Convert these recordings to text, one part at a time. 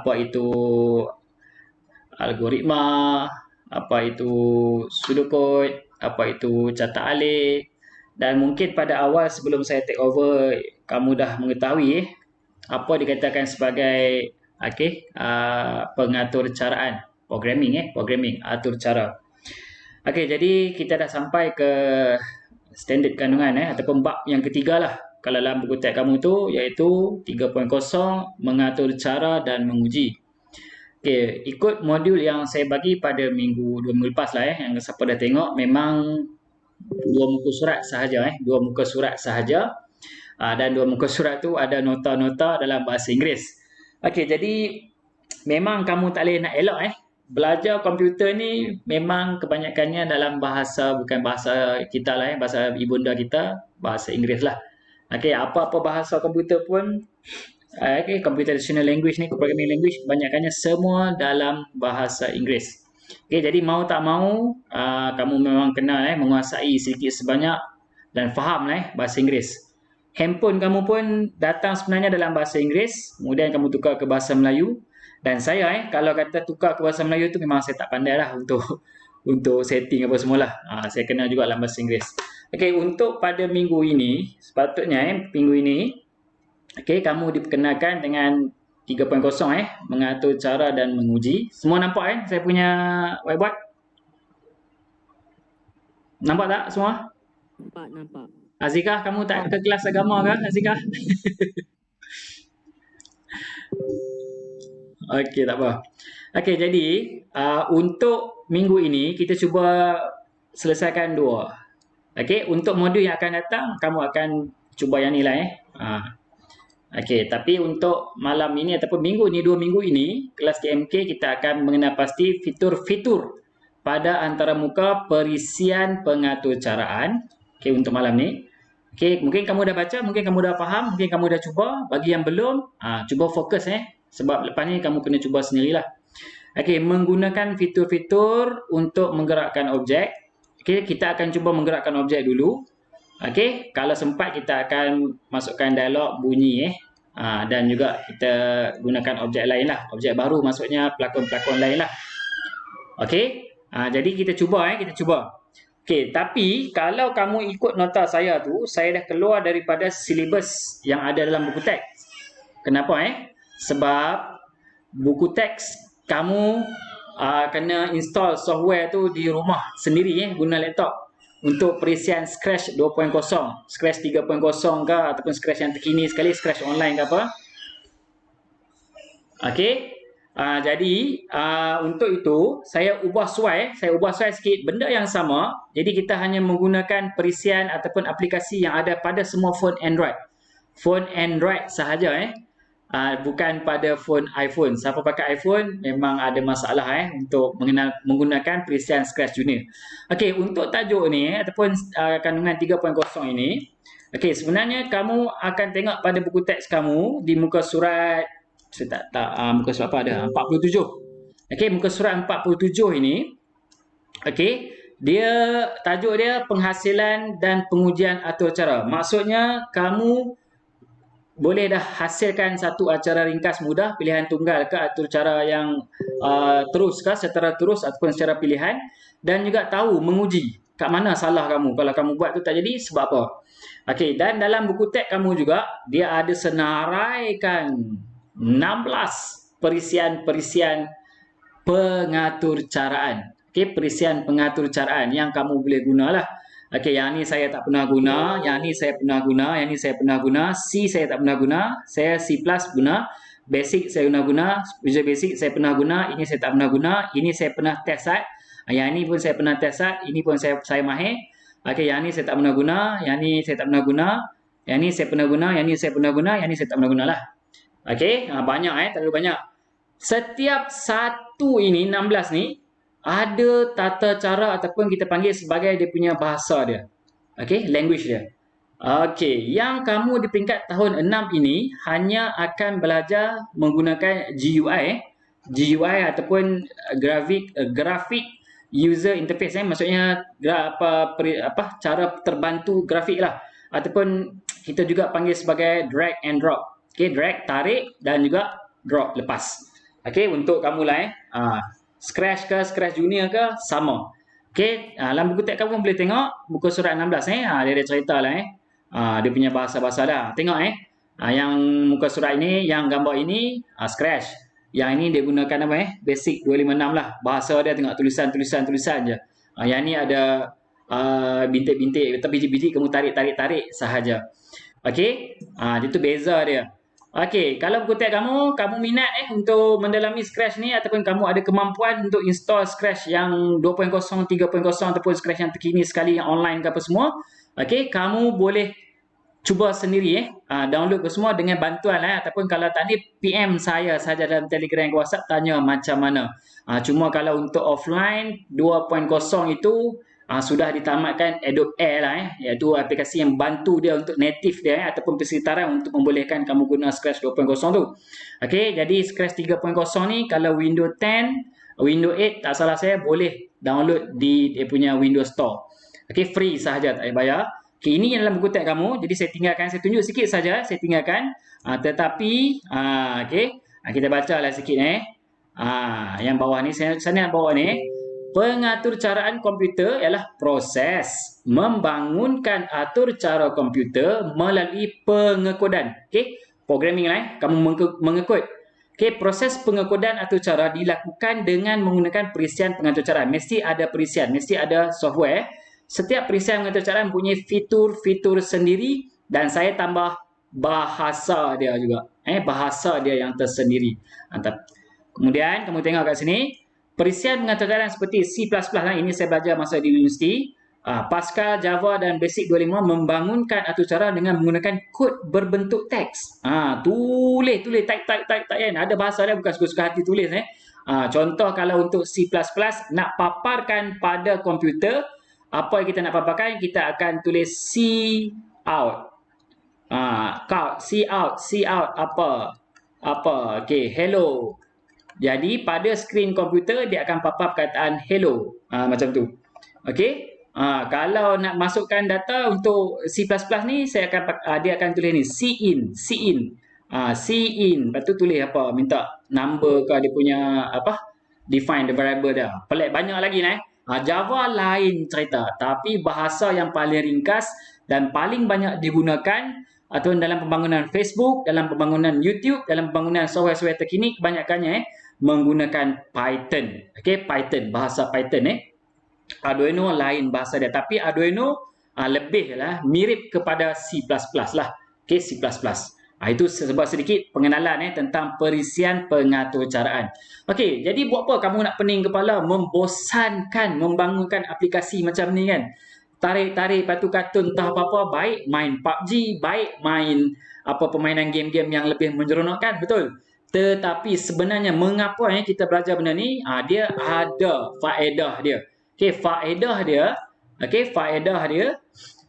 apa itu algoritma, apa itu pseudocode, apa itu catat alik. Dan mungkin pada awal sebelum saya take over, kamu dah mengetahui apa dikatakan sebagai pengatur caraan, programming atur cara. Okey, jadi kita dah sampai ke standard kandungan ataupun bab yang ketiga lah kalau dalam buku teks kamu tu, iaitu 3.0 mengatur cara dan menguji. Okey, ikut modul yang saya bagi pada dua minggu lepas lah yang siapa dah tengok, memang dua muka surat sahaja dua muka surat sahaja. Dan dua muka surat tu ada nota-nota dalam bahasa Inggeris. Okey, jadi memang kamu tak boleh nak elak belajar komputer ni memang kebanyakannya dalam bahasa, bukan bahasa kita lah bahasa ibunda kita, bahasa Inggeris lah. Okey, apa-apa bahasa komputer pun computational language ni, programming language, kebanyakannya semua dalam bahasa Inggeris. Okey, jadi mau tak mau kamu memang kena menguasai sedikit sebanyak dan faham bahasa Inggeris. Handphone kamu pun datang sebenarnya dalam bahasa Inggeris, kemudian kamu tukar ke bahasa Melayu. Dan saya kalau kata tukar ke bahasa Melayu tu memang saya tak pandai lah untuk setting apa semualah. Saya kena juga dalam bahasa Inggeris. Okey, untuk pada minggu ini, sepatutnya minggu ini, okey, kamu diperkenalkan dengan 3.0 mengatur cara dan menguji. Semua nampak saya punya whiteboard? Nampak tak semua? Nampak. Azikah, kamu tak ke kelas agama ke, Azikah? Okey, tak apa. Okey, jadi untuk minggu ini kita cuba selesaikan dua. Okey, untuk modul yang akan datang kamu akan cuba yang ni lah Okey, tapi untuk malam ini ataupun minggu ni, 2 minggu ini, kelas KMK kita akan mengenal pasti fitur-fitur pada antarmuka perisian pengatur caraan. Okey, untuk malam ni. Okey, mungkin kamu dah baca, mungkin kamu dah faham, mungkin kamu dah cuba. Bagi yang belum, cuba fokus sebab lepas ni kamu kena cuba sendirilah. Okey, menggunakan fitur-fitur untuk menggerakkan objek. Okey, kita akan cuba menggerakkan objek dulu. Okey, kalau sempat kita akan masukkan dialog bunyi dan juga kita gunakan objek lain lah. Objek baru maksudnya pelakon-pelakon lain lah. Okey, jadi kita cuba kita cuba. Okey, tapi kalau kamu ikut nota saya tu, saya dah keluar daripada silibus yang ada dalam buku teks. Kenapa Sebab buku teks kamu kena install software tu di rumah sendiri guna laptop untuk perisian Scratch 2.0, Scratch 3.0 ke ataupun Scratch yang terkini sekali, Scratch online ke apa. Okey. Jadi untuk itu saya ubah suai sikit benda yang sama. Jadi kita hanya menggunakan perisian ataupun aplikasi yang ada pada semua phone Android. Phone Android sahaja bukan pada phone iPhone. Siapa pakai iPhone memang ada masalah untuk menggunakan perisian Scratch Junior. Okey, untuk tajuk ni ataupun kandungan 3.0 ini, okey, sebenarnya kamu akan tengok pada buku teks kamu di muka surat, saya tak muka surat apa ada, 47. Okey, muka surat 47 ini, okey, tajuk dia penghasilan dan pengujian atur cara. Maksudnya kamu boleh dah hasilkan satu acara ringkas mudah, pilihan tunggal ke atur cara yang terus ke secara terus ataupun secara pilihan, dan juga tahu menguji kat mana salah kamu. Kalau kamu buat tu tak jadi, sebab apa? Okey, dan dalam buku teks kamu juga dia ada senaraikan 16 perisian-perisian pengatur caraan. Okey, perisian pengatur caraan yang kamu boleh gunalah. Okey, yang ni saya tak pernah guna, yang ni saya pernah guna, yang ni saya pernah guna, C saya tak pernah guna, saya C+ guna, Basic saya guna, Visual Basic saya pernah guna, ini saya tak pernah guna, ini saya pernah test yang ni pun saya pernah test ini pun saya mahir. Okey, yang ni saya tak pernah guna, yang ni saya tak pernah guna, yang ni saya pernah guna, yang ni saya pernah guna, yang ni saya tak pernah gunalah. Okey, banyak terlalu banyak. Setiap satu ini 16 ni ada tata cara ataupun kita panggil sebagai dia punya bahasa dia. Okey, language dia. Okey, yang kamu di peringkat tahun 6 ini hanya akan belajar menggunakan GUI ataupun grafik user interface maksudnya cara terbantu grafik lah, ataupun kita juga panggil sebagai drag and drop. Okey, drag tarik dan juga drop lepas. Okey, untuk kamu lah Scratch ke, Scratch Junior ke, sama. Okey, dalam buku teks kamu boleh tengok muka surat 16 dia ada cerita lah dia punya bahasa-bahasa dah. Tengok yang muka surat ini, yang gambar ini Scratch. Yang ini dia gunakan apa Basic 256 lah. Bahasa dia tengok tulisan je. Yang ni ada bintik-bintik, tapi biji-biji kamu tarik sahaja. Okey, itu beza dia. Okey, kalau buku teks kamu minat untuk mendalami Scratch ni ataupun kamu ada kemampuan untuk install Scratch yang 2.0, 3.0 ataupun Scratch yang terkini sekali yang online ke apa semua, okey, kamu boleh cuba sendiri download ke semua dengan bantuan ataupun kalau tak ni PM saya saja dalam Telegram ke WhatsApp tanya macam mana. Cuma kalau untuk offline 2.0 itu sudah ditamatkan Adobe Air lah iaitu aplikasi yang bantu dia untuk native dia ataupun persekitaran untuk membolehkan kamu guna Scratch 2.0 tu. Okey, jadi Scratch 3.0 ni kalau Windows 10, Windows 8 tak salah saya boleh download di dia punya Windows Store. Okey, free sahaja, tak payah bayar. Okay, ini yang dalam buku teks kamu. Jadi saya tinggalkan, saya tunjuk sikit saja, saya tinggalkan. Tetapi okey, kita bacalah sikit yang bawah ni saya nak bawa ni. Pengatur caraan komputer ialah proses membangunkan atur cara komputer melalui pengekodan. Okey, programming lah kamu mengekod. Okey, proses pengekodan atur cara dilakukan dengan menggunakan perisian pengatur cara. Mesti ada perisian, mesti ada software. Setiap perisian pengatur cara mempunyai fitur-fitur sendiri dan saya tambah bahasa dia juga. Bahasa dia yang tersendiri. Kemudian kamu tengok kat sini. Perisian pengatur cara seperti C++ lah, ini saya belajar masa di universiti. Pascal, Java dan Basic 25 membangunkan atur cara dengan menggunakan kod berbentuk teks. Tulis, type kan. Ada bahasa dia bukan suka-suka hati tulis contoh kalau untuk C++ nak paparkan pada komputer, apa yang kita nak paparkan, kita akan tulis cout. Cout apa. Okey, hello. Jadi pada skrin komputer dia akan pop up perkataan hello macam tu. Okey. Kalau nak masukkan data untuk C++ ni saya akan dia akan tulis ni cin. Lepas tu tulis apa? Minta number ke dia punya define the variable dia. Pelik banyak lagi Java lain cerita, tapi bahasa yang paling ringkas dan paling banyak digunakan atau dalam pembangunan Facebook, dalam pembangunan YouTube, dalam pembangunan software-software terkini kebanyakannya menggunakan Python. Okey, Python, bahasa Python Arduino lain bahasa dia, tapi Arduino lebihlah mirip kepada C++ lah. Okey, C++. Itu sebuah sedikit pengenalan tentang perisian pengaturcaraan. Okey, jadi buat apa kamu nak pening kepala, membosankan membangunkan aplikasi macam ni kan? Tarik-tarik patu kartun entah apa-apa, baik main PUBG, baik main permainan game-game yang lebih menyeronokkan, betul? Tetapi sebenarnya mengapa kita belajar benda ni? Dia ada faedah dia. Okey, faedah dia.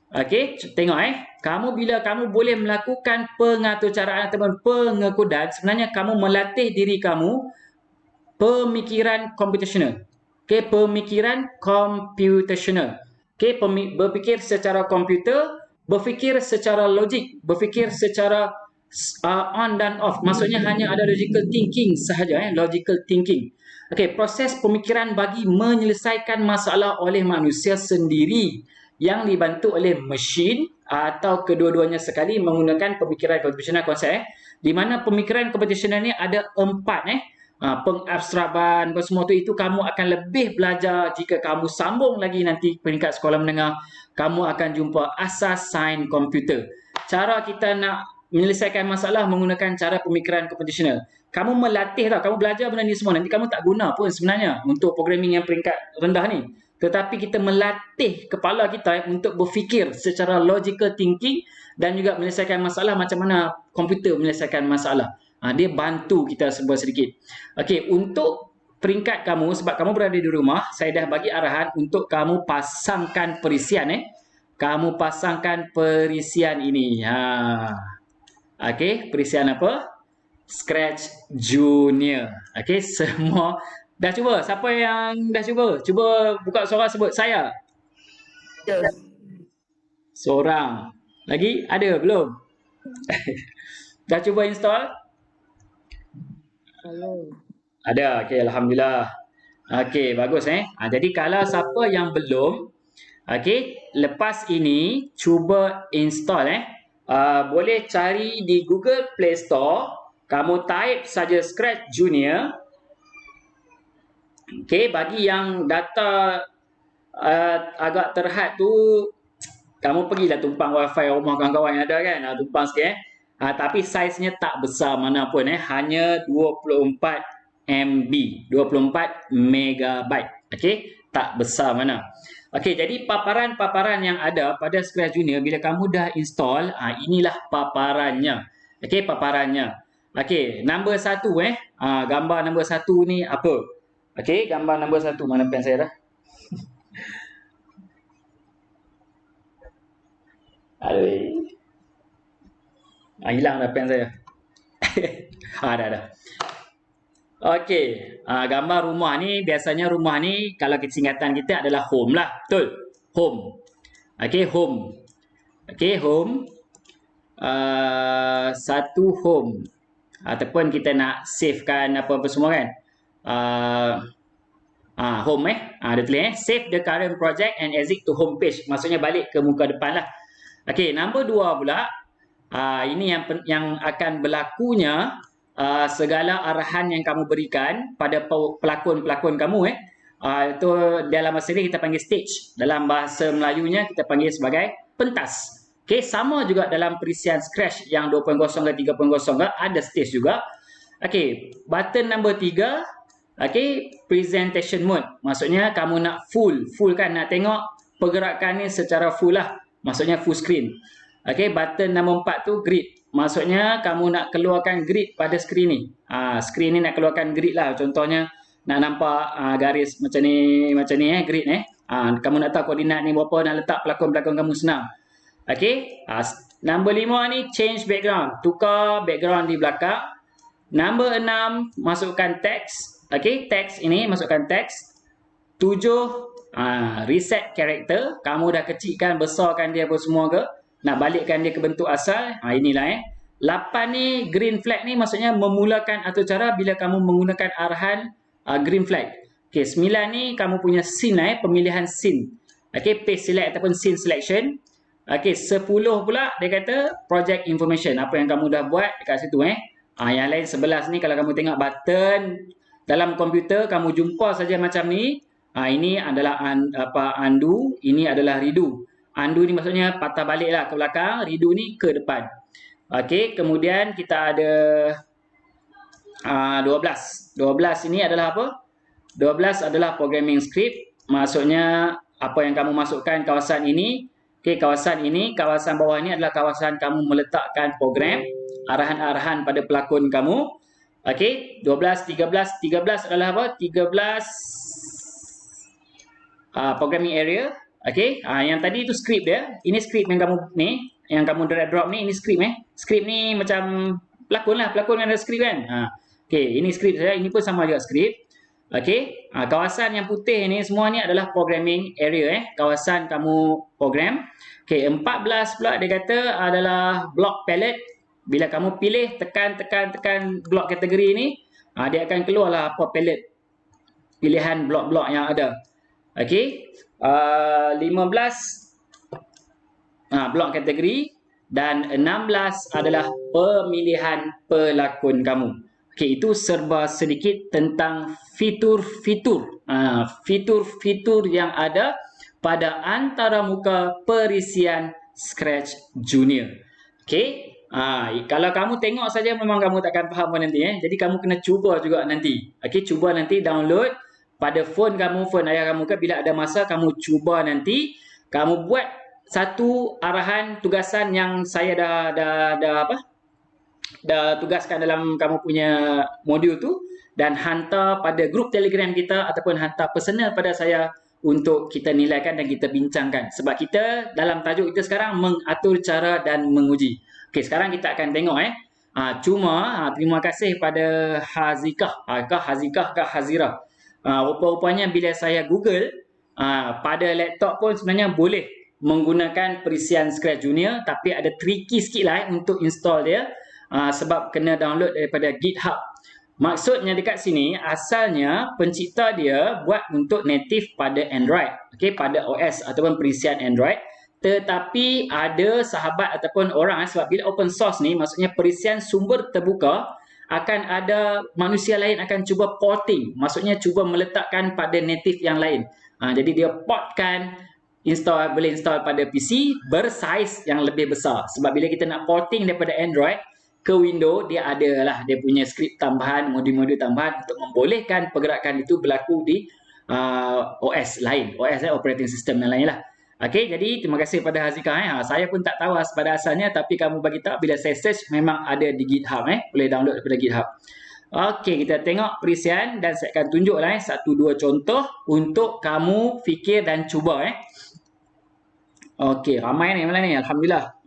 Okey, tengok kamu bila kamu boleh melakukan pengaturcaraan ataupun pengekodan, sebenarnya kamu melatih diri kamu pemikiran computational. Okey, pemikiran computational. Okey, berfikir secara komputer, berfikir secara logik, berfikir secara on dan off. Maksudnya hanya ada logical thinking sahaja logical thinking. Okey, proses pemikiran bagi menyelesaikan masalah oleh manusia sendiri yang dibantu oleh mesin atau kedua-duanya sekali menggunakan pemikiran computational konsep di mana pemikiran computational ni ada 4 pengabstraban semua itu kamu akan lebih belajar jika kamu sambung lagi nanti peringkat sekolah menengah, kamu akan jumpa asas sains komputer. Cara kita nak menyelesaikan masalah menggunakan cara pemikiran computational. Kamu melatih kamu belajar benda ni semua, nanti kamu tak guna pun sebenarnya untuk programming yang peringkat rendah ni. Tetapi kita melatih kepala kita untuk berfikir secara logical thinking dan juga menyelesaikan masalah macam mana komputer menyelesaikan masalah. Dia bantu kita sebuah sedikit. Okey, untuk peringkat kamu, sebab kamu berada di rumah, saya dah bagi arahan untuk kamu pasangkan perisian Kamu pasangkan perisian ini. Okey, perisian apa? Scratch Junior. Okey, semua dah cuba? Siapa yang dah cuba? Cuba buka suara sebut saya. Yes. Seorang. Lagi? Ada belum? Dah cuba install? Hello. Ada. Okey, alhamdulillah. Okey, bagus jadi kalau siapa yang belum, okey, lepas ini cuba install boleh cari di Google Play Store, kamu type saja Scratch Junior. Okey, bagi yang data agak terhad tu, kamu pergilah tumpang wifi rumah kawan-kawan yang ada kan, tumpang sikit tapi saiznya tak besar mana pun hanya 24 MB, 24 megabyte. Okey, tak besar mana. Okey, jadi paparan-paparan yang ada pada Scratch Junior bila kamu dah install, inilah paparannya. Okey, paparannya. Okey, nombor 1 gambar nombor 1 ni apa? Okey, gambar nombor 1 mana pen saya dah? Aduh. Hilang dah pen saya. Dah. Okey, gambar rumah ni, biasanya rumah ni kalau singkatan kita adalah home lah. Betul? Home. Okey, home. Okey, home. Satu home. Ataupun kita nak savekan apa-apa semua kan. Home dia tulis save the current project and exit to home page. Maksudnya balik ke muka depan lah. Okey, nombor 2 pula. Ini yang akan berlakunya segala arahan yang kamu berikan pada pelakon-pelakon kamu itu dalam bahasa ini kita panggil stage. Dalam bahasa Melayunya kita panggil sebagai pentas. Okey, sama juga dalam perisian Scratch yang 2.0 ke 3.0 ke ada stage juga. Okey, button nombor 3, okey, presentation mode. Maksudnya kamu nak full kan, nak tengok pergerakan ni secara full lah. Maksudnya full screen. Okey, button nombor 4 tu grid. Maksudnya kamu nak keluarkan grid pada skrin ni. Skrin ni nak keluarkan grid lah. Contohnya nak nampak garis macam ni grid kamu nak tahu koordinat ni berapa, nak letak pelakon-pelakon kamu senang. Okey, nombor 5 ni change background, tukar background di belakang. Nombor 6 masukkan teks. Okey, teks ini masukkan teks. 7 reset character, kamu dah kecilkan, besarkan dia apa semua ke, nak balikkan dia ke bentuk asal. Inilah 8 ni green flag ni maksudnya memulakan atau cara bila kamu menggunakan arahan green flag. Okey, 9 ni kamu punya scene pemilihan scene. Okey, page select ataupun scene selection. Okey, 10 pula dia kata project information, apa yang kamu dah buat dekat situ yang lain 11 ni kalau kamu tengok button dalam komputer kamu jumpa saja macam ni. Ini adalah undo, ini adalah redo. Undo ni maksudnya patah baliklah ke belakang, redo ni ke depan. Okey, kemudian kita ada 12. 12 ini adalah apa? 12 adalah programming script. Maksudnya apa yang kamu masukkan kawasan ini. Okey, kawasan ini, kawasan bawah ini adalah kawasan kamu meletakkan program, arahan-arahan pada pelakon kamu. Okey, 12, 13 adalah apa? 13 programming area. Okey, yang tadi itu script dia. Ini script yang kamu ni, yang kamu drag drop ni, ini script Script ni macam pelakon lah, pelakon yang ada script kan. Okey, ini script saya, ini pun sama juga script. Okey, kawasan yang putih ni semua ni adalah programming area kawasan kamu program. Okey, 14 pula dia kata adalah block palette. Bila kamu pilih tekan block kategori ni, dia akan keluarlah apa palette pilihan blok-blok yang ada. Okey, 15 blok kategori dan 16 adalah pemilihan pelakon kamu. Okey, itu serba sedikit tentang fitur-fitur. Fitur-fitur yang ada pada antaramuka perisian Scratch Junior. Okey, kalau kamu tengok saja memang kamu takkan faham pun nanti Jadi kamu kena cuba juga nanti. Okey, cuba nanti download pada phone kamu, phone ayah kamu ke, bila ada masa kamu cuba nanti, kamu buat satu arahan tugasan yang saya dah tugaskan dalam kamu punya modul tu dan hantar pada grup Telegram kita ataupun hantar personal pada saya untuk kita nilaikan dan kita bincangkan. Sebab kita dalam tajuk kita sekarang mengatur cara dan menguji. Okey, sekarang kita akan tengok terima kasih pada Hazikah. Hazikah ke Hazirah. Rupa-rupanya bila saya Google, pada laptop pun sebenarnya boleh menggunakan perisian Scratch Junior, tapi ada tricky sikit lah untuk install dia, sebab kena download daripada GitHub. Maksudnya dekat sini, asalnya pencipta dia buat untuk native pada Android. Okey, pada OS ataupun perisian Android. Tetapi ada sahabat ataupun orang, sebab bila open source ni, maksudnya perisian sumber terbuka, akan ada manusia lain akan cuba porting. Maksudnya cuba meletakkan pada native yang lain. Jadi dia portkan, boleh install pada PC bersaiz yang lebih besar. Sebab bila kita nak porting daripada Android ke Windows, dia adalah dia punya skrip tambahan, modul-modul tambahan untuk membolehkan pergerakan itu berlaku di OS lain, operating system yang lain lah. Okey, jadi terima kasih pada Hazika. Saya pun tak tahu pada asalnya, tapi kamu bagi tahu bila saya search memang ada di GitHub. Boleh download daripada GitHub. Okey, kita tengok perisian dan saya akan tunjuklah 1-2 contoh untuk kamu fikir dan cuba. Okey, ramai ni malam ni, alhamdulillah.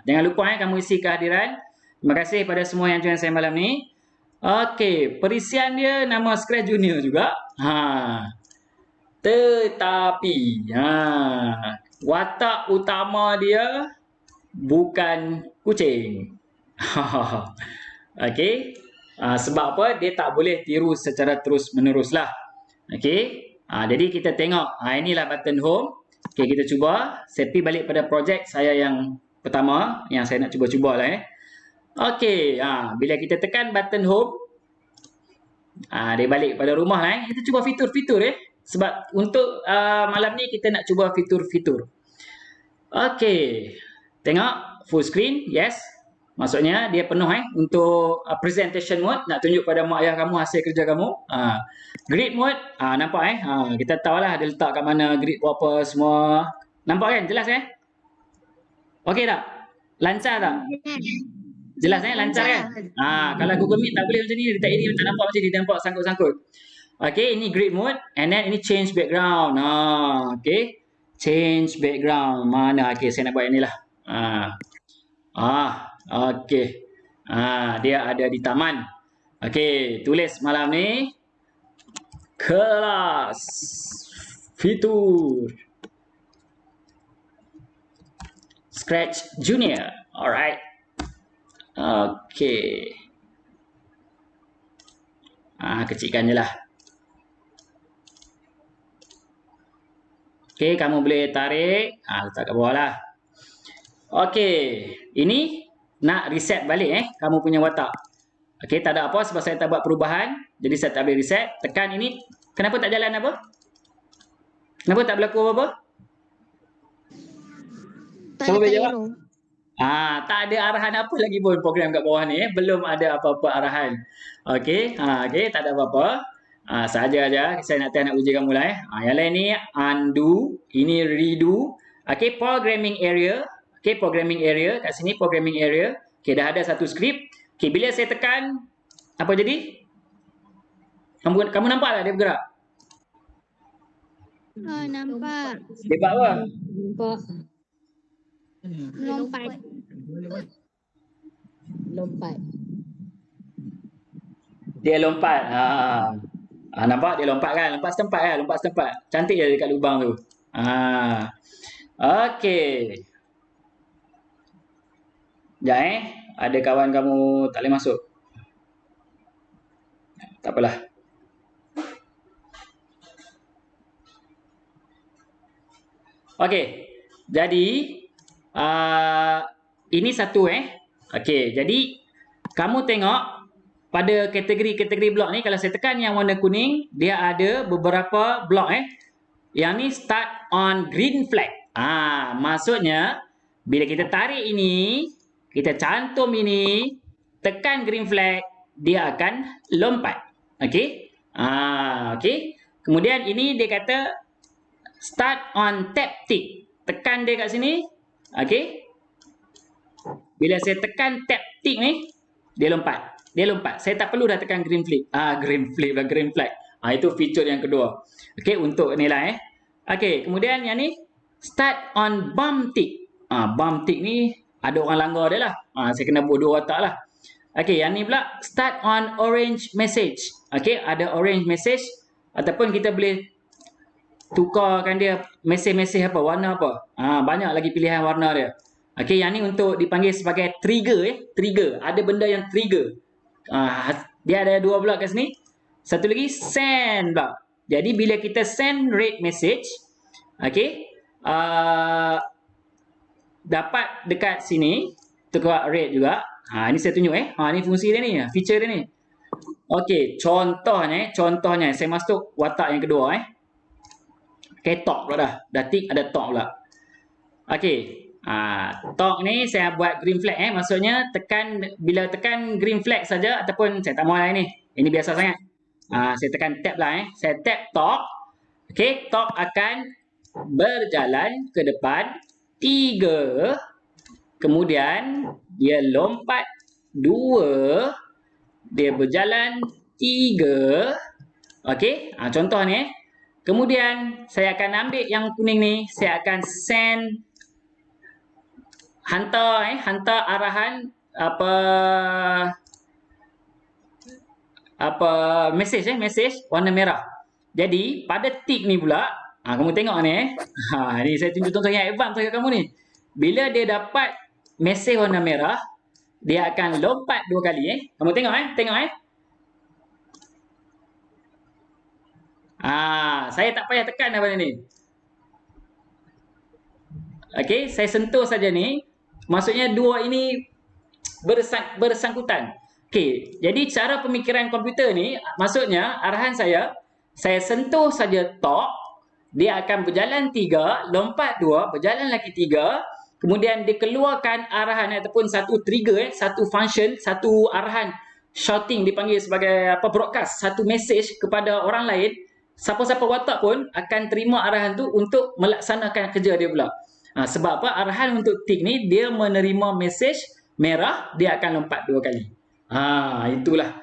Jangan lupa kamu isi kehadiran. Terima kasih pada semua yang join saya malam ni. Okey, perisian dia nama Scratch Junior juga. Tetapi watak utama dia bukan kucing. Okey. Sebab apa? Dia tak boleh tiru secara terus-menerus lah. Okey. Jadi kita tengok. Inilah button home. Okey, kita cuba. Saya pergi balik pada projek saya yang pertama. Yang saya nak cuba-cuba lah. Okey. Bila kita tekan button home. Dia balik pada rumah lah. Kita cuba fitur-fitur sebab untuk malam ni kita nak cuba fitur-fitur. Okey. Tengok. Full screen. Yes. Maksudnya dia penuh untuk presentation mode. Nak tunjuk pada mak ayah kamu hasil kerja kamu. Grid mode. Nampak kita tahulah dia letak kat mana grid berapa semua. Nampak kan? Jelas Okey tak? Lancar tak? Jelas lancar kan? Kalau Google Meet tak boleh macam ni. Dia tak edit, tak nampak macam ni. Dia nampak sangkut-sangkut. Okey, ini grid mode. And then ini change background. Okey. Change background. Mana? Okey, saya nak buat inilah. Okey. Dia ada di taman. Okey, tulis malam ni. Kelas. Fitur. Scratch Junior. Alright. Okey. Kecilkan je lah. Okey, kamu boleh tarik. Letak kat bawah lah. Okey. Ini nak reset balik kamu punya watak. Okey, tak ada apa sebab saya tak buat perubahan. Jadi saya tak boleh reset. Tekan ini. Kenapa tak jalan apa? Kenapa tak berlaku apa-apa? Siapa boleh jawab? Tak ada arahan apa lagi pun program kat bawah ni. Belum ada apa-apa arahan. Okey, okey, tak ada apa-apa. Saja aja saya nak uji kamu lah yang lain ni undo, ini redo. Okey, programming area. Okey, programming area. Kat sini programming area. Okey, dah ada satu skrip. Okey, bila saya tekan apa jadi? Kamu nampak tak dia bergerak? Nampak. Dia buat apa? Nampak. Lompat. Dia lompat. Nampak dia lompat kan? Lompat setempat. Cantik je dekat lubang tu. Okey. Sekejap ada kawan kamu tak boleh masuk. Tak apalah. Okey. Jadi ini satu Okey, jadi kamu tengok pada kategori-kategori blok ni, kalau saya tekan yang warna kuning, dia ada beberapa blok Yang ni start on green flag. Maksudnya bila kita tarik ini, kita cantum ini, tekan green flag, dia akan lompat. Okey? Okey. Kemudian ini dia kata start on tap tick. Tekan dia kat sini. Okey? Bila saya tekan tap tick ni, dia lompat. Saya tak perlu dah tekan green flag. Green flag. Itu feature yang kedua. Okey, untuk ni lah Okey, kemudian yang ni start on bump tick. Bump tick ni ada orang langgar dia lah. Saya kena buat dua watak lah. Okey, yang ni pula start on orange message. Okey, ada orange message ataupun kita boleh tukarkan dia mesej-mesej apa, warna apa. Banyak lagi pilihan warna dia. Okey, yang ni untuk dipanggil sebagai trigger Trigger. Ada benda yang trigger. Dia ada dua pula kat sini. Satu lagi send pula. Jadi bila kita send read message, okey, dapat dekat sini tukar read juga. Ni saya tunjuk ni fungsi dia ni, feature dia ni. Okey, contohnya saya masuk watak yang kedua Okay, talk pula dah tik ada talk pula. Okey. Talk ni saya buat green flag maksudnya bila tekan green flag saja ataupun saya tak mahu lah ini. Ini biasa sangat. Saya tekan tab lah Saya tab talk. Okey, talk akan berjalan ke depan 3, kemudian dia lompat 2, dia berjalan 3. Okey, contoh ni Kemudian saya akan ambil yang kuning ni, saya akan send hantar arahan message warna merah. Jadi pada tick ni pula, kamu tengok ni ni saya tunjuk contoh yang advance dekat kamu ni. Bila dia dapat message warna merah, dia akan lompat 2 kali Kamu tengok saya tak payah tekan apa ni. Okey, saya sentuh saja ni. Maksudnya dua ini bersangkutan. Okey, jadi cara pemikiran komputer ni, maksudnya arahan saya sentuh saja talk, dia akan berjalan 3, lompat 2, berjalan lagi 3, kemudian dikeluarkan arahan ataupun satu trigger, satu function, satu arahan shouting dipanggil sebagai broadcast, satu message kepada orang lain. Siapa-siapa watak pun akan terima arahan tu untuk melaksanakan kerja dia pula. Sebab apa? Arahan untuk tick ni dia menerima message merah, dia akan lompat 2 kali. Itulah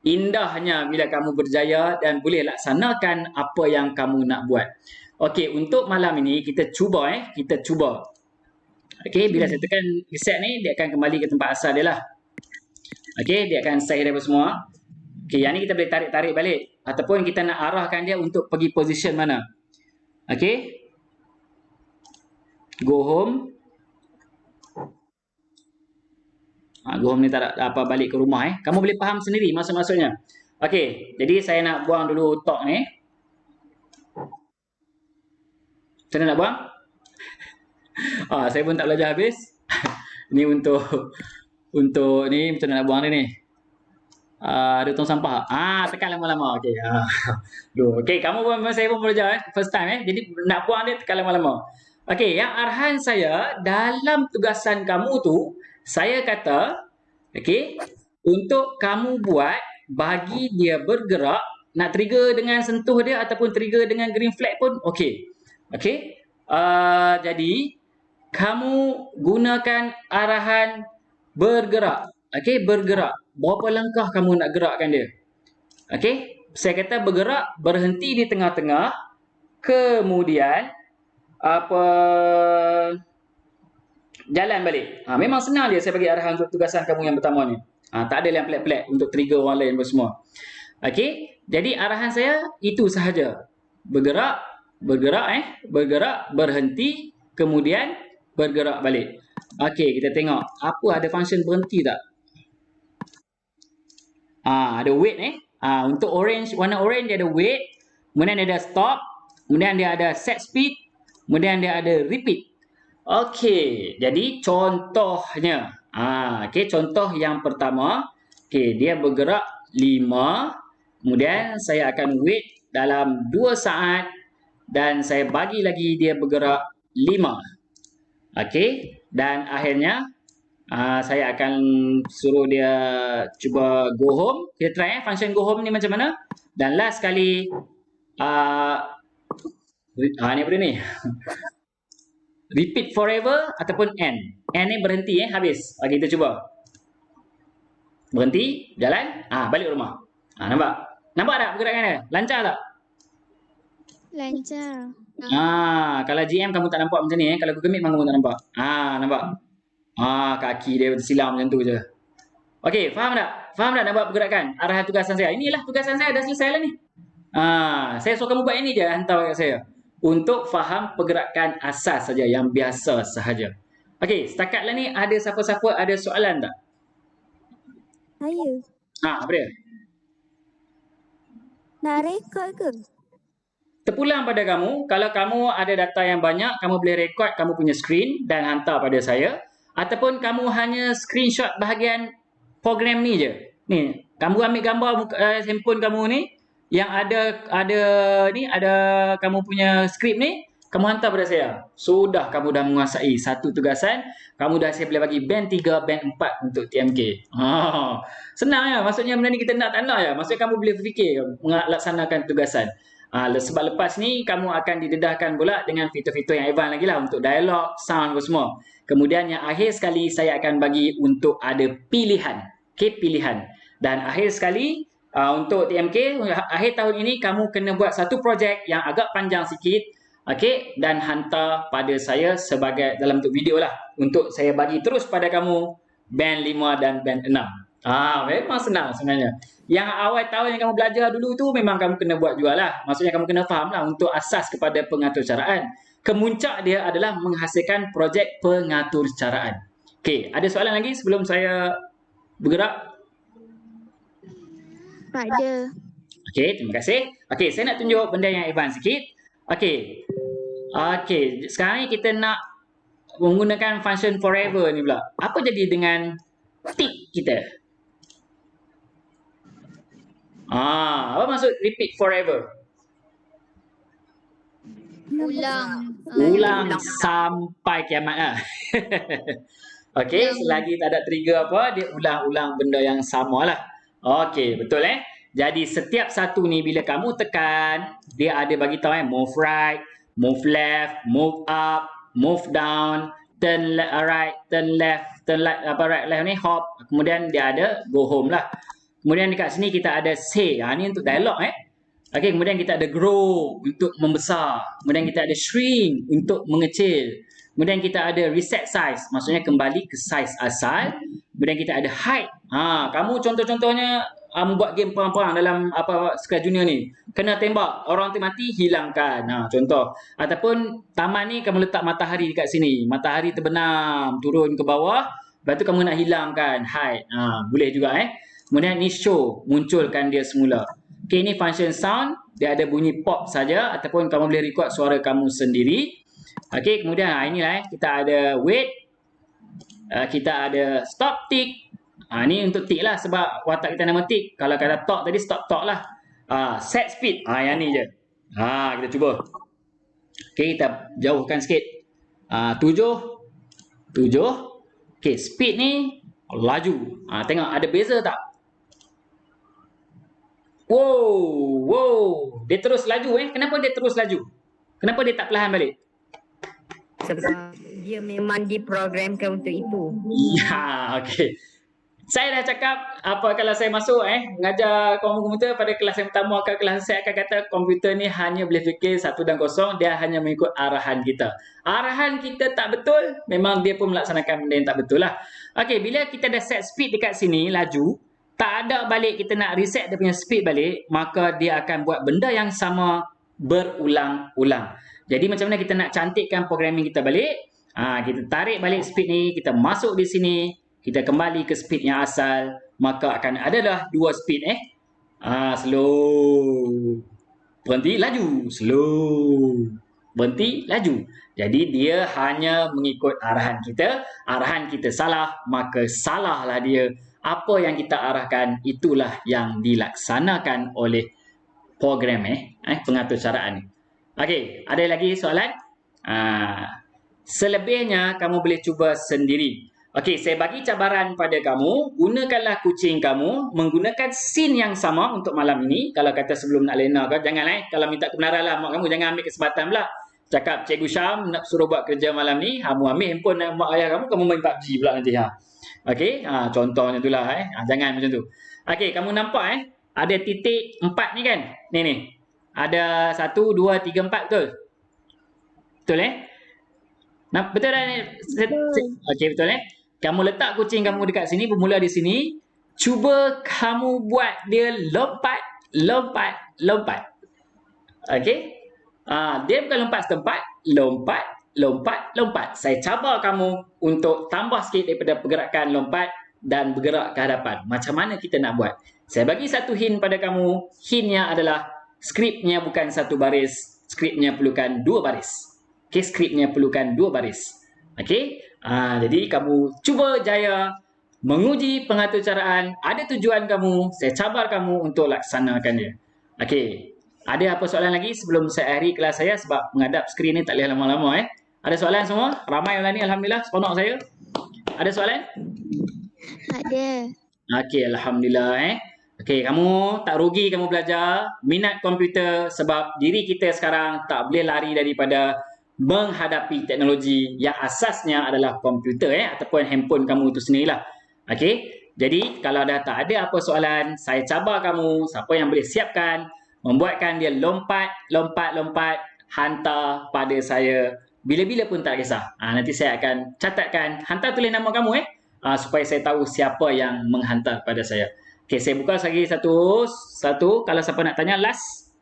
indahnya bila kamu berjaya dan boleh laksanakan apa yang kamu nak buat. Okey, untuk malam ini kita cuba Okey, bila saya tekan reset ni dia akan kembali ke tempat asal dia lah. Okey, dia akan save apa semua. Okey, yang ni kita boleh tarik balik ataupun kita nak arahkan dia untuk pergi position mana. Okey. Go home. Go home ni tak ada apa balik ke rumah Kamu boleh faham sendiri maksud-maksudnya. Okey, jadi saya nak buang dulu talk ni. Macam mana nak buang? Saya pun tak belajar habis. Ni untuk ni macam mana nak buang dia ni. Ada tong sampah. Tekan lama-lama. Okey. Okey, kamu pun saya pun belajar first time Jadi nak buang dia tekan lama-lama. Okey, yang arahan saya dalam tugasan kamu tu, saya kata, okey, untuk kamu buat bagi dia bergerak, nak trigger dengan sentuh dia ataupun trigger dengan green flag pun okey. Okey. Jadi kamu gunakan arahan bergerak. Okey, bergerak. Berapa langkah kamu nak gerakkan dia? Okey, saya kata bergerak, berhenti di tengah-tengah, kemudian jalan balik. Memang senang dia saya bagi arahan untuk tugasan kamu yang pertama ni. Tak ada yang pelik-pelik untuk trigger orang lain semua. Okey, jadi arahan saya itu sahaja. Bergerak, berhenti, kemudian bergerak balik. Okey, kita tengok apa ada function berhenti tak? Ada wait untuk orange, warna orange dia ada wait, kemudian dia ada stop, kemudian dia ada set speed, kemudian dia ada repeat. Okey, jadi contohnya. Okey, contoh yang pertama, okey, dia bergerak 5, kemudian saya akan wait dalam 2 saat dan saya bagi lagi dia bergerak 5. Okey, dan akhirnya saya akan suruh dia cuba go home. Kita try function go home ni macam mana. Dan last sekali ni apa ni? Repeat forever ataupun end. End ni berhenti habis. Kita cuba. Berhenti, jalan, balik rumah. Nampak? Nampak tak pergerakan dia? Lancar tak? Lancar. Kalau GM kamu tak nampak macam ni kalau Google Meet kamu tak nampak. Nampak? Kaki dia tersilam macam tu je. Okey, faham tak? Faham tak nampak pergerakan? Arahan tugasan saya. Inilah tugasan saya dah selesai lah ni. Saya suruh kamu buat ini je, hantar kat saya. Untuk faham pergerakan asas saja, yang biasa sahaja. Okey, setakat lah ni ada siapa-siapa ada soalan tak? Saya. Apa dia? Nak rekod ke? Terpulang pada kamu, kalau kamu ada data yang banyak, kamu boleh rekod kamu punya screen dan hantar pada saya. Ataupun kamu hanya screenshot bahagian program ni je. Ni, kamu ambil gambar handphone kamu ni, yang ada kamu punya skrip ni, kamu hantar pada saya. Sudah kamu dah menguasai satu tugasan, kamu dah saya boleh bagi band 3, band 4 untuk TMK. Senang ya, maksudnya benda ni kita nak tak nak ya. Maksudnya kamu boleh fikir melaksanakan tugasan. Sebab lepas ni kamu akan didedahkan pula dengan fitur-fitur yang advance lagi lah untuk dialog, sound apa semua. Kemudian yang akhir sekali saya akan bagi untuk ada pilihan. Okay, pilihan. Dan akhir sekali untuk TMK, akhir tahun ini kamu kena buat satu projek yang agak panjang sikit. Okay, dan hantar pada saya sebagai dalam bentuk video lah. Untuk saya bagi terus pada kamu band 5 dan band 6. Memang senang sebenarnya. Yang awal tahun yang kamu belajar dulu tu memang kamu kena buat jugalah. Maksudnya kamu kena faham lah untuk asas kepada pengaturcaraan. Kemuncak dia adalah menghasilkan projek pengaturcaraan. Okey, ada soalan lagi sebelum saya bergerak? Tak ada. Okey, terima kasih. Okey, saya nak tunjuk benda yang advance sikit. Okey. Okey, sekarang ni kita nak menggunakan function forever ni pula. Apa jadi dengan tick kita? Apa maksud repeat forever? Ulang sampai kiamat lah. Okey, selagi tak ada trigger apa, dia ulang-ulang benda yang sama lah. Okey, betul Jadi setiap satu ni bila kamu tekan, dia ada bagi tahu move right, move left, move up, move down, turn right, turn left, right left ni hop. Kemudian dia ada go home lah. Kemudian dekat sini kita ada say. Ni untuk dialog Okey, kemudian kita ada grow untuk membesar. Kemudian kita ada shrink untuk mengecil. Kemudian kita ada reset size, maksudnya kembali ke size asal. Kemudian kita ada hide. Kamu contoh-contohnya buat game perang-perang dalam Sekolah Junior ni. Kena tembak, orang tu mati, hilangkan. Contoh. Ataupun taman ni kamu letak matahari dekat sini. Matahari terbenam, turun ke bawah. Lepas tu kamu nak hilangkan, hide. Boleh juga Kemudian ni show, munculkan dia semula. Okay, ini function sound. Dia ada bunyi pop saja ataupun kamu boleh record suara kamu sendiri. Okay, kemudian inilah kita ada wait. Kita ada stop tick. Ni untuk tick lah sebab watak kita nama tick. Kalau kata talk tadi stop talk lah. Set speed. Yang ni je. Kita cuba. Okay, kita jauhkan sikit. 7. Okay, speed ni laju. Tengok ada beza tak? Wow. Dia terus laju Kenapa dia terus laju? Kenapa dia tak perlahan balik? Sebab dia memang diprogramkan untuk itu. Ya, okey. Saya dah cakap kalau saya masuk mengajar komputer pada kelas yang pertama ke kelas saya akan kata komputer ni hanya boleh fikir 1 dan 0, dia hanya mengikut arahan kita. Arahan kita tak betul, memang dia pun melaksanakan benda yang tak betul lah. Okey, bila kita dah set speed dekat sini laju, tak ada balik kita nak reset dia punya speed balik, maka dia akan buat benda yang sama berulang-ulang. Jadi macam mana kita nak cantikkan programming kita balik? Kita tarik balik speed ni, kita masuk di sini, kita kembali ke speed yang asal, maka akan adalah 2 speed slow, berhenti, laju, slow, berhenti, laju. Jadi dia hanya mengikut arahan kita salah, maka salahlah dia. Apa yang kita arahkan itulah yang dilaksanakan oleh program pengaturcaraan ni. Okey, ada lagi soalan? Selebihnya kamu boleh cuba sendiri. Okey, saya bagi cabaran pada kamu, gunakanlah kucing kamu menggunakan scene yang sama untuk malam ini. Kalau kata sebelum nak lena ke, jangan kalau minta kebenaran lah mak kamu, jangan ambil kesempatan pula. Cakap Cikgu Syam nak suruh buat kerja malam ni, kamu ambil handphone mak ayah kamu main PUBG pula nanti. Okey, contohnya itulah jangan macam tu. Okey, kamu nampak ada titik 4 ni kan? Ni. Ada 1 2 3 4 betul? Betul betul dah ni? Okey, betul Kamu letak kucing kamu dekat sini, bermula di sini. Cuba kamu buat dia lompat. Okey? Dia bukan lompat setempat, lompat. Saya cabar kamu untuk tambah sikit daripada pergerakan lompat dan bergerak ke hadapan. Macam mana kita nak buat? Saya bagi satu hint pada kamu. Hintnya adalah skripnya bukan satu baris. Skripnya perlukan 2 baris. Okey, skripnya perlukan 2 baris. Okey. Jadi kamu cuba jaya menguji pengaturcaraan. Ada tujuan kamu. Saya cabar kamu untuk laksanakan dia. Okey. Ada apa soalan lagi sebelum saya akhiri kelas saya sebab menghadap skrin ni tak boleh lama-lama Ada soalan semua? Ramai orang ni alhamdulillah seronok saya. Ada soalan? Ada. Okey, alhamdulillah Okey, kamu tak rugi kamu belajar minat komputer sebab diri kita sekarang tak boleh lari daripada menghadapi teknologi yang asasnya adalah komputer ataupun handphone kamu itu sendirilah. Okey. Jadi kalau dah tak ada apa soalan, saya cabar kamu siapa yang boleh siapkan membuatkan dia lompat hantar pada saya bila-bila pun tak kisah. Nanti saya akan catatkan, hantar tulis nama kamu supaya saya tahu siapa yang menghantar pada saya. Okey, saya buka lagi satu kalau siapa nak tanya last.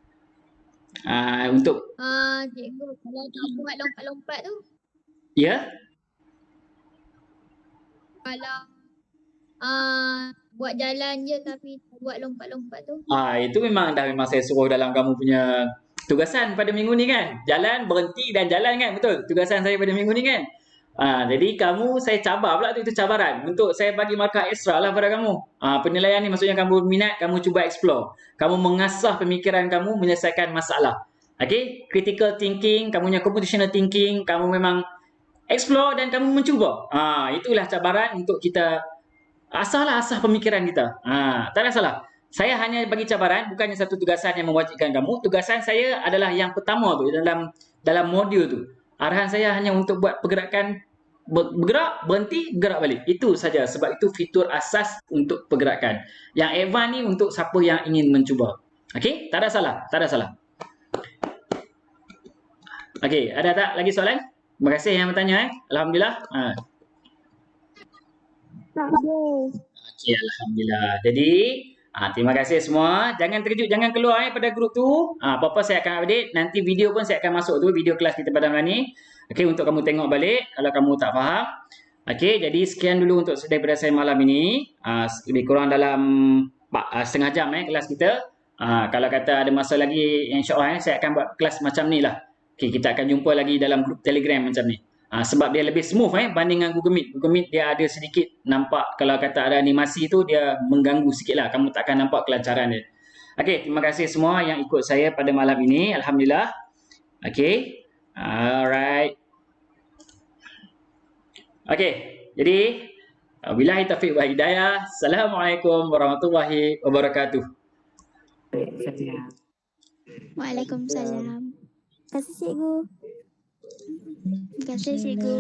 Untuk Cikgu, kalau nak buat lompat-lompat tu, ya. kalau buat jalan je tapi buat lompat-lompat tu. Itu memang saya suruh dalam kamu punya tugasan pada minggu ni kan. Jalan, berhenti dan jalan kan. Betul. Tugasan saya pada minggu ni kan. Jadi kamu saya cabar pula tu, itu cabaran untuk saya bagi markah ekstra lah pada kamu. Penilaian ni maksudnya kamu minat, kamu cuba explore. Kamu mengasah pemikiran kamu menyelesaikan masalah. Okey, critical thinking, kamu punya computational thinking, kamu memang explore dan kamu mencuba. Itulah cabaran untuk kita asah pemikiran kita. Tak ada salah. Saya hanya bagi cabaran, bukannya satu tugasan yang mewajibkan kamu. Tugasan saya adalah yang pertama tu dalam modul tu. Arahan saya hanya untuk buat pergerakan bergerak, berhenti, gerak balik. Itu saja sebab itu fitur asas untuk pergerakan. Yang advance ni untuk siapa yang ingin mencuba. Okey, tak ada salah. Okey, ada tak lagi soalan? Terima kasih yang bertanya Alhamdulillah. Tak ada. Okey, alhamdulillah. Jadi, terima kasih semua. Jangan terkejut, jangan keluar pada grup tu. Apa-apa saya akan update. Nanti video pun saya akan masuk tu, video kelas kita pada malam ni. Okey, untuk kamu tengok balik kalau kamu tak faham. Okey, jadi sekian dulu untuk daripada saya malam ini. Lebih kurang dalam setengah jam kelas kita. Kalau kata ada masa lagi, insya-Allah saya akan buat kelas macam ni lah. Okey, kita akan jumpa lagi dalam grup Telegram macam ni. Sebab dia lebih smooth banding dengan Google Meet. Google Meet dia ada sedikit nampak, kalau kata ada animasi tu dia mengganggu sikit lah. Kamu tak akan nampak kelancaran dia. Okey, terima kasih semua yang ikut saya pada malam ini. Alhamdulillah. Okey. Alright. Okey, jadi wabillahi taufiq wal hidayah. Assalamualaikum warahmatullahi wabarakatuh. Waalaikumsalam. Terima kasih cikgu. Terima kasih cikgu.